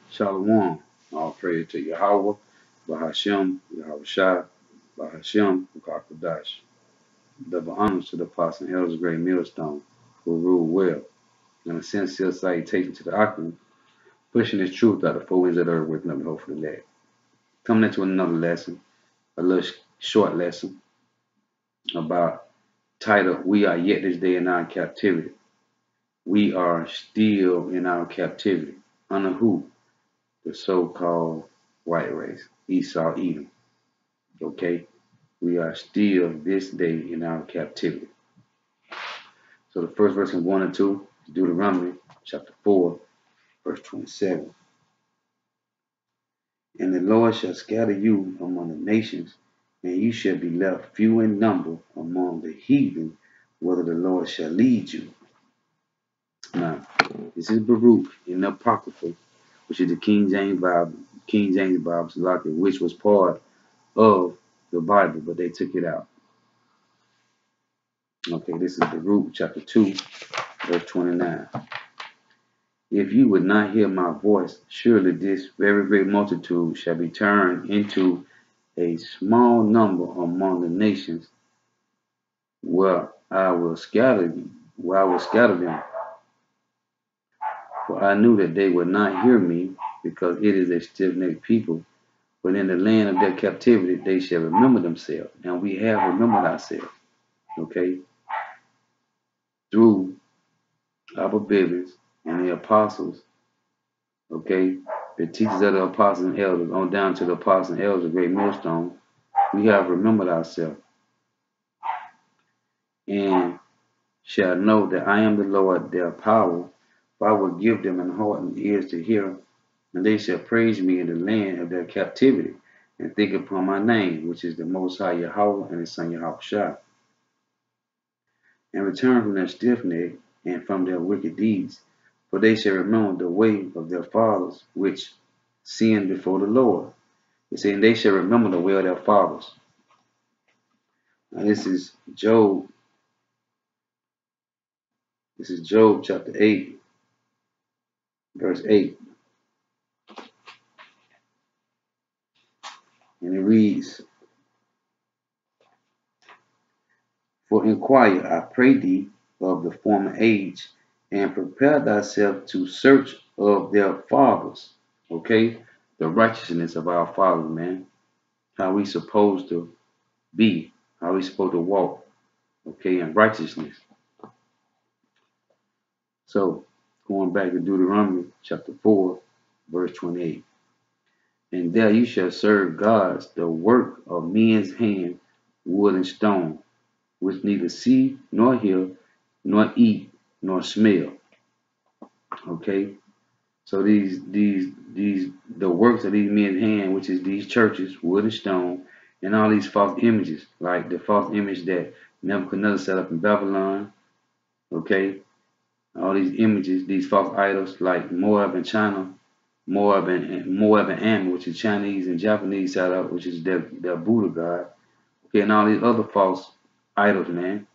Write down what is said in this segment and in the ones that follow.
Shalom. All praise to Yahweh, Bahashem, Yahweh Shai, Bahashem, Ukakadash. Double honors to the apostle and elders, great millstone, who rule well. And a sincere salutation to the Akim, pushing his truth out of the four winds of the earth, waking up the hope for the land. Coming into another lesson, a little short lesson about titled, We Are Yet This Day in Our Captivity. We are still in our captivity. Under who? The so-called white race, Esau, Edom. Okay, we are still this day in our captivity. So the first verse from 1 and 2 is Deuteronomy chapter 4, verse 27. And the Lord shall scatter you among the nations, and you shall be left few in number among the heathen, whither the Lord shall lead you. Now, this is Baruch in the Apocrypha, which is the King James Bible, which was part of the Bible, but they took it out. Okay, this is Baruch chapter 2, verse 29. If you would not hear my voice, surely this very great multitude shall be turned into a small number among the nations, where I will scatter them. For I knew that they would not hear me, because it is a stiff-necked people. But in the land of their captivity they shall remember themselves, and we have remembered ourselves. Okay, through our babies and the apostles. Okay, the teachers of the apostles and elders, on down to the apostles and elders, a great millstone, we have remembered ourselves, and shall know that I am the Lord their power, for I will give them an heart and ears to hear, and they shall praise me in the land of their captivity, and think upon my name, which is the Most High Yahweh and His Son Yahweh Shai, and return from their stiff neck and from their wicked deeds, for they shall remember the way of their fathers, which sinned before the Lord. It says, they shall remember the way of their fathers. Now this is Job. This is Job chapter 8, verse 8. And it reads, For inquire, I pray thee, of the former age, and prepare thyself to search of their fathers. Okay? The righteousness of our fathers, man. How we supposed to be. How we supposed to walk. Okay? In righteousness. So, going back to Deuteronomy chapter 4, verse 28. And there you shall serve gods, the work of men's hand, wood and stone, which neither see, nor hear, nor eat, nor smell. Okay? So the works of these men's hand, which is these churches, wood and stone, and all these false images, like the false image that Nebuchadnezzar set up in Babylon. Okay? All these images, these false idols, like Moab and China, Moab and Ammon, which is Chinese and Japanese set up, which is their Buddha god. Okay, and all these other false idols, man.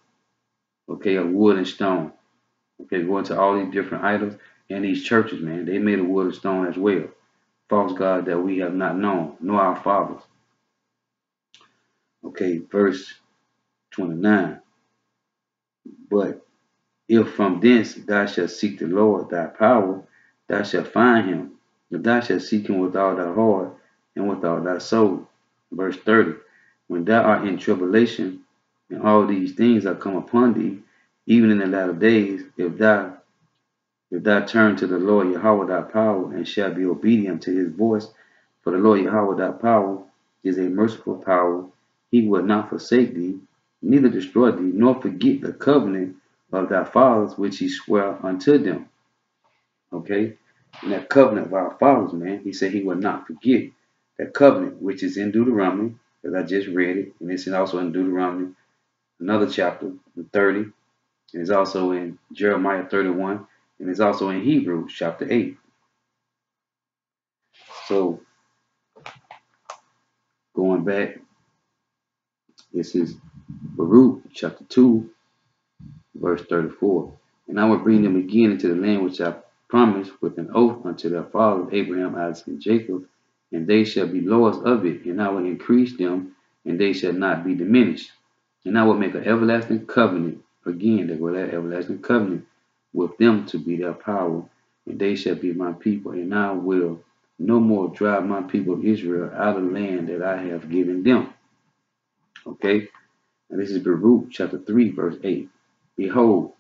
Okay, of wood and stone. Okay, going to all these different idols and these churches, man. They made of wood and stone as well. False gods that we have not known, nor our fathers. Okay, verse 29. But if from thence thou shalt seek the Lord thy power, thou shalt find him. If thou shalt seek him with all thy heart and with all thy soul. Verse 30. When thou art in tribulation, and all these things are come upon thee, even in the latter days, if thou turn to the Lord Yahweh thy power, and shall be obedient to his voice, for the Lord Yahweh thy power is a merciful power, he will not forsake thee, neither destroy thee, nor forget the covenant of thy fathers which he sware unto them. Okay? And that covenant of our fathers, man, he said he will not forget that covenant which is in Deuteronomy, because I just read it, and it's also in Deuteronomy, another chapter, 30, and it's also in Jeremiah 31, and it's also in Hebrews chapter 8. So, going back, this is Baruch chapter 2, verse 34. And I will bring them again into the land which I promise with an oath unto their fathers Abraham, Isaac, and Jacob, and they shall be lords of it, and I will increase them, and they shall not be diminished. And I will make an everlasting covenant, again, they will that everlasting covenant with them to be their power, and they shall be my people, and I will no more drive my people Israel out of the land that I have given them. Okay, and this is Baruch chapter 3, verse 8. Behold,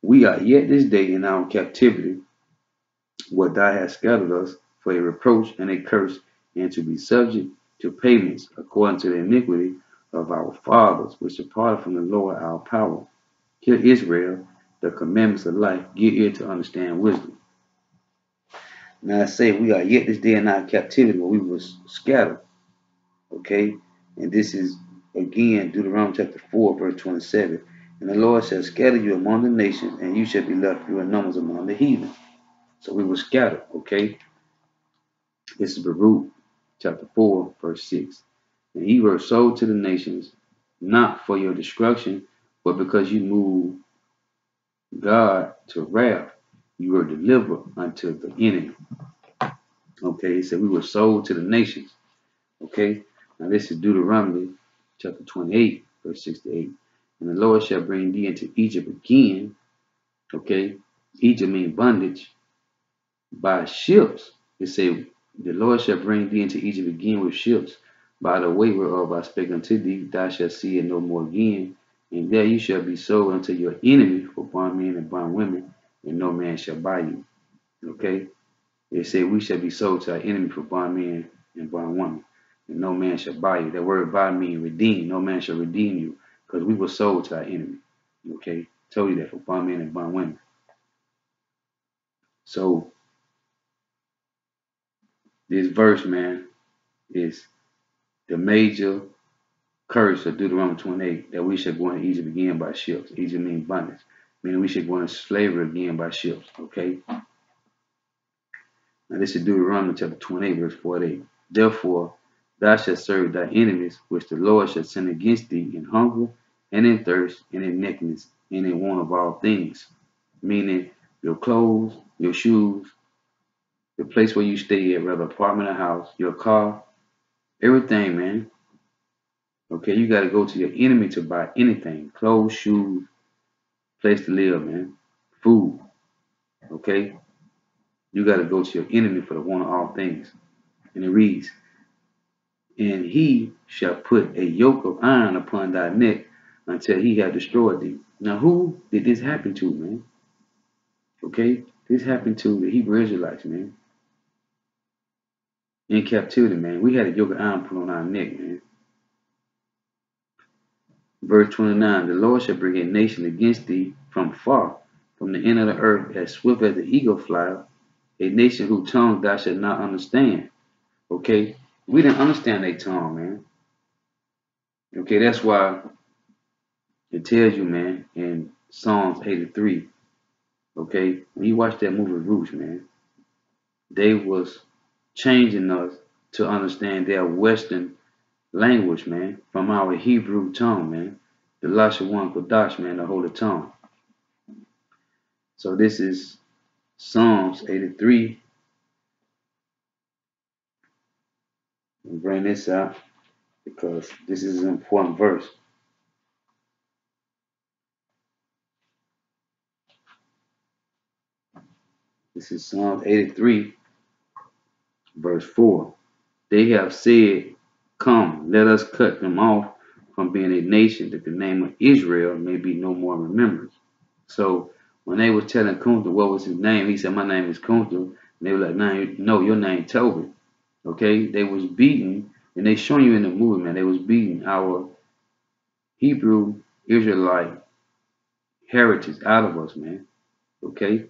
we are yet this day in our captivity, what thou hast scattered us for a reproach and a curse, and to be subject to payments according to the iniquity of our fathers, which departed from the Lord our power. Hear Israel, the commandments of life, give ear to understand wisdom. Now I say we are yet this day in our captivity where we were scattered. Okay? And this is again Deuteronomy chapter 4, verse 27. And the Lord shall scatter you among the nations, and you shall be left few in numbers among the heathen. So we were scattered, okay? This is Baruch chapter 4, verse 6. And ye were sold to the nations, not for your destruction, but because you moved God to wrath, you were delivered unto the enemy. Okay, he said we were sold to the nations. Okay, now this is Deuteronomy chapter 28, verse 6 to 8. And the Lord shall bring thee into Egypt again. Okay, Egypt means bondage by ships. It say the Lord shall bring thee into Egypt again with ships, by the way whereof I spake unto thee, thou shalt see it no more again. And there you shall be sold unto your enemy for bondmen and bondwomen, and no man shall buy you. Okay? It say we shall be sold to our enemy for bondmen and bondwomen, and no man shall buy you. That word buy means redeem. No man shall redeem you, because we were sold to our enemy. Okay? Told you that for bondmen and bondwomen. So this verse, man, is the major curse of Deuteronomy 28, that we should go into Egypt again by ships. Egypt means bondage, meaning we should go into slavery again by ships. Okay? Now this is Deuteronomy chapter 28, verse 48. Therefore, thou shalt serve thy enemies, which the Lord shall send against thee in hunger and in thirst and in nakedness and in want of all things. Meaning your clothes, your shoes, the place where you stay at, whether apartment or house, your car, everything, man. Okay, you got to go to your enemy to buy anything. Clothes, shoes, place to live, man. Food. Okay? You got to go to your enemy for the want of all things. And it reads, and he shall put a yoke of iron upon thy neck until he have destroyed thee. Now, who did this happen to, man? Okay? This happened to the Hebrew Israelites, man. In captivity, man. We had a yoke of iron put on our neck, man. Verse 29, the Lord shall bring a nation against thee from far, from the end of the earth, as swift as the eagle flieth, a nation whose tongue thou shalt not understand. Okay? We didn't understand their tongue, man. Okay, that's why it tells you, man, in Psalms 83, okay, when you watch that movie Roots, man, they was changing us to understand their Western language, man, from our Hebrew tongue, man, the Lashawan Kodash, man, the holy tongue. So this is Psalms 83. I'll bring this out because this is an important verse. This is Psalms 83, verse 4. They have said, come, let us cut them off from being a nation, that the name of Israel may be no more remembered. So when they was telling Kunta what was his name, he said, my name is Kunta. And they were like, no, your name Toby. Okay? They was beating, and they showing you in the movie, man, they was beating our Hebrew Israelite heritage out of us, man. Okay?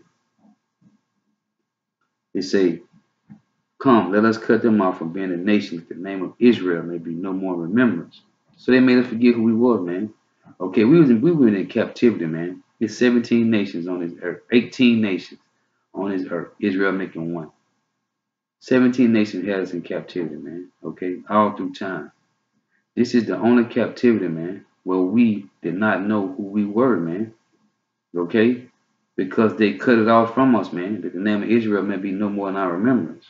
They say, come, let us cut them off from being a nation, that the name of Israel may be no more remembrance. So they made us forget who we were, man. Okay, we were in captivity, man. There's 17 nations on this earth, 18 nations on this earth. Israel making one. 17 nations had us in captivity, man. Okay, all through time. This is the only captivity, man, where we did not know who we were, man. Okay, because they cut it off from us, man, that the name of Israel may be no more in our remembrance.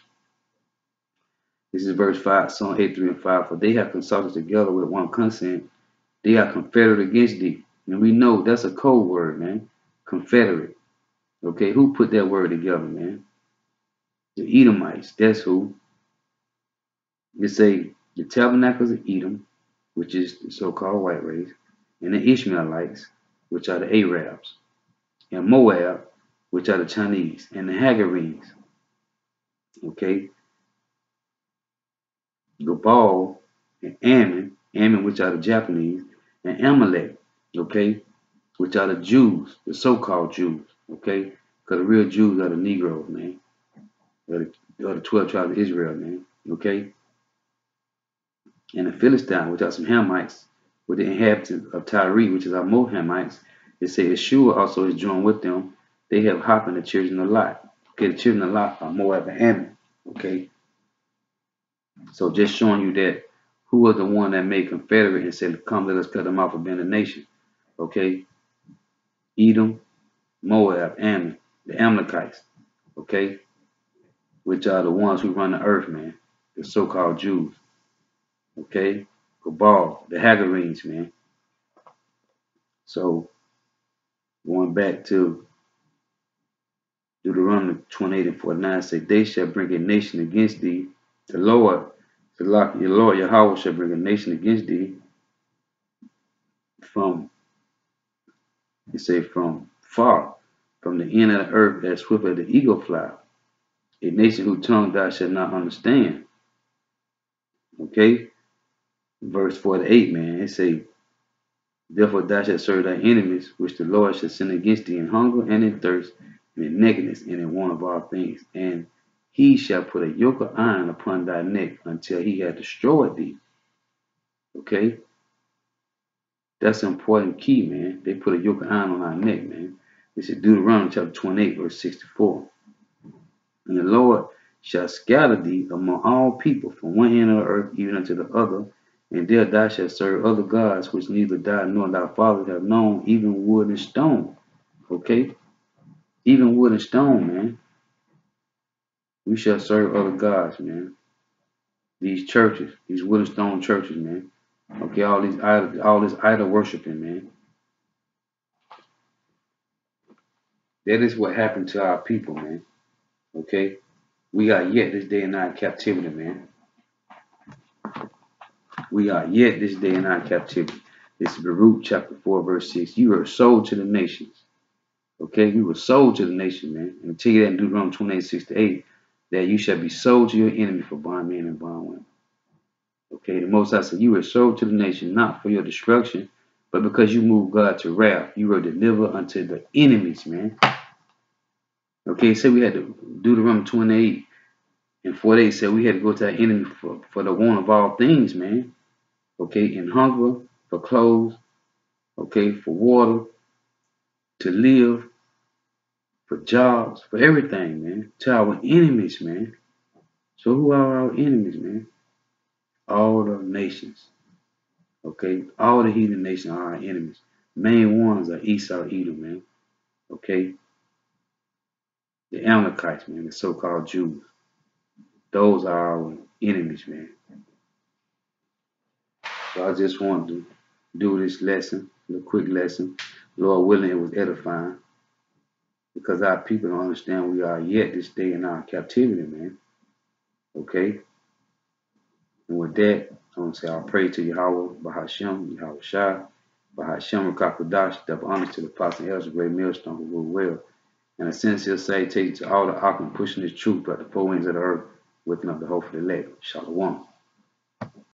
This is verse 5, Psalm 83 and 5. For they have consulted together with one consent. They are confederate against thee. And we know that's a code word, man. Confederate. Okay, who put that word together, man? The Edomites. That's who. They say the tabernacles of Edom, which is the so-called white race, and the Ishmaelites, which are the Arabs, and Moab, which are the Chinese, and the Hagarenes. Okay, Gabal and Ammon, which are the Japanese, and Amalek, okay, which are the Jews, the so-called Jews, okay, because the real Jews are the Negroes, man, or the 12 tribes of Israel, man, okay, and the Philistines, which are some Hamites, with the inhabitants of Tyre, which is our Mohamites. They say Yeshua also is joined with them. They have Hopped the children of Lot. Okay, the children of Lot are Moab and Ammon. Okay, so just showing you that who was the one that made confederate and said, "Come, let us cut them off and bend the nation." Okay, Edom, Moab, Ammon, the Amalekites. Okay, which are the ones who run the earth, man, the so-called Jews. Okay, Gabal, the Hagarenes, man. So going back to Deuteronomy 28 and 49, say, they shall bring a nation against thee. The Lord, your Lord Yahweh shall bring a nation against thee from, you say, from far, from the end of the earth, as swift as the eagle fly. A nation whose tongue thou shalt not understand. Okay? Verse 48, man, it say, therefore thou shalt serve thy enemies, which the Lord shall send against thee in hunger and in thirst, and in nakedness and in want of all things. And he shall put a yoke of iron upon thy neck until he hath destroyed thee. Okay? That's an important key, man. They put a yoke of iron on our neck, man. This is Deuteronomy chapter 28, verse 64. And the Lord shall scatter thee among all people from one end of the earth even unto the other, and there thou shalt serve other gods which neither thou nor thy fathers have known, even wood and stone. Okay? Even wood and stone, man. We shall serve other gods, man. These churches, these wood and stone churches, man. Okay, all this idol worshiping, man. That is what happened to our people, man. Okay? We are yet this day and night in captivity, man. We are yet this day and night in captivity. This is Baruch chapter 4, verse 6. You were sold to the nations. Okay? We were sold to the nation, man. And I tell you that in Deuteronomy 28, 6 to 8, that you shall be sold to your enemy for bondmen and bondwomen. Okay? The Most High said, you were sold to the nation, not for your destruction, but because you moved God to wrath. You were delivered unto the enemies, man. Okay? So we had to Deuteronomy 28 and 48 said we had to go to our enemy for the want of all things, man. Okay? In hunger, for clothes, okay, for water, to live, for jobs, for everything, man. To our enemies, man. So who are our enemies, man? All the nations. Okay? All the heathen nations are our enemies. Main ones are Esau, Edom, man. Okay? The Amalekites, man, the so-called Jews. Those are our enemies, man. So I just wanted to do this lesson, a quick lesson. Lord willing, it was edifying. Because our people don't understand we are yet this day in our captivity, man. Okay? And with that, I want to say I'll pray to Yahweh, Bahashem, Yahweh Shai, Bahashem, Rakakodash, double honors to the apostle elders, great millstone who rule well. And a sincere salutation to all the Akim pushing this truth throughout the four winds of the earth, waking up the hope for the elect. Shalom.